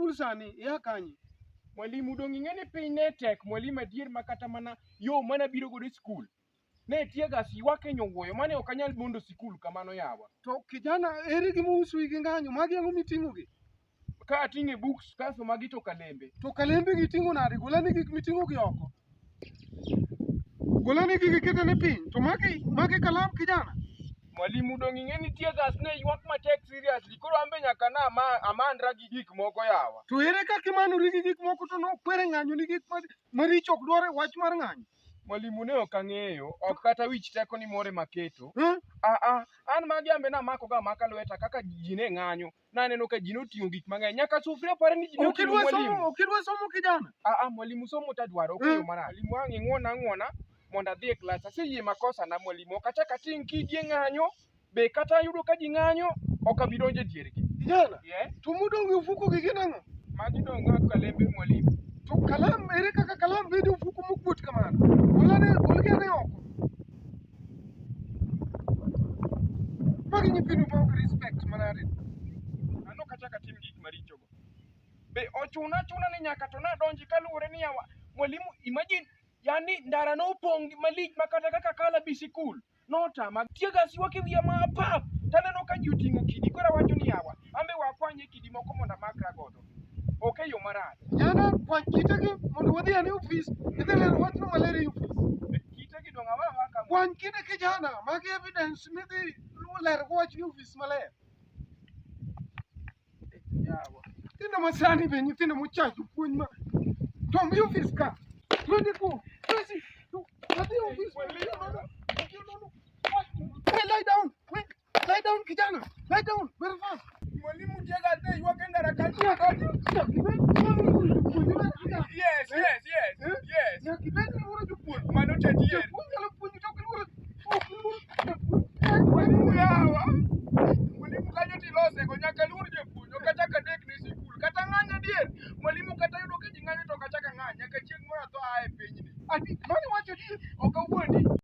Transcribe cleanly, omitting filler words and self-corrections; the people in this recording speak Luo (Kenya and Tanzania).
sikul sani ya kanyi. Mwalimu dong ing'eni piny ne tek mwalimu adier makata mana yo mana biro godo sikul. Ne tiega siwake nyowuoyo mane ok anyal mondo sikul kamano yawa. To kijana ere gima uso gi ng'anyo magi ang'o miting'o gi? Ka ating'e books kaso magi to kalembe. To kalembe giting'o nade? Golani gik miting'o gi oko. Golani gigi ketene piny. To magi kalam kijana. Mwalimu dong ing'eni tiegas ne ywak matek seriously koro ambe nyaka na amandra gi gik moko yawa. To ere kaka imanori gi gik moko to nokwere ng'anyo ni gik maricho ok dware wach mar ng'anyo? Mwalimu ne ok ang'eyo, ok kata wich teko ni more maketo. Hmm? An magi ambe namako ga maka lweta kaka ji ne ng'anyo. Naneno ka ji noting'o gik mang'eny. Nyaka sufria pare ni ji noting'o mwalimu. Okidwa somo kijana? Mwalimu somo tadwaro ok yo marach. Mwalimu ang' ing'wona mondo adhi e klas. Aseyie makosa na mwalimu. Ok achak ating' kidie ng'anyo. Be kata yudo ka ji ng'anyo ok abi donjo e diergi. Kijana? To mudong' e ofuko gi gin ang'o? Magi dong' ga kalembe mwalimu. To kalam ere kaka kalam bedo ofuko mokuot kamano? Golgi oko. Magi nyithindo ma ok respect manade. An ok achak atim gik maricho go. Be ochuna ni nyaka to nadonji kaluwore ni yawa. Mwalimu imagine yani ndara nopong' malich makata kaka kala bi sikul. Notama tiega siwake wiya mapap. Taneno ka ji oting'o kidi koro awacho ni yawa. Ambe wakwanye kidi moko mondo amakra godo. Ok e yo marach. Jana kwany kitegi mondo wadhi ane ofis. Idhi lero wachno maler e ofis. Kitegi dong' awa kama. Kwany kide kijana. Magi evidence midhi lero wach e ofis maler. Yawa. Nyithindo masani be nyithindo mochacho puonj ma. Tom e ofis ka. Twende ko. Twesi. Wadhi e ofis. Hey, lie down. Wait. Lie down kijana. Lie down. Very fast. Mwalimu tiega ne ywak e ndara ka. Yes. Nyakibed ni moro jopuonj. Mano tetier.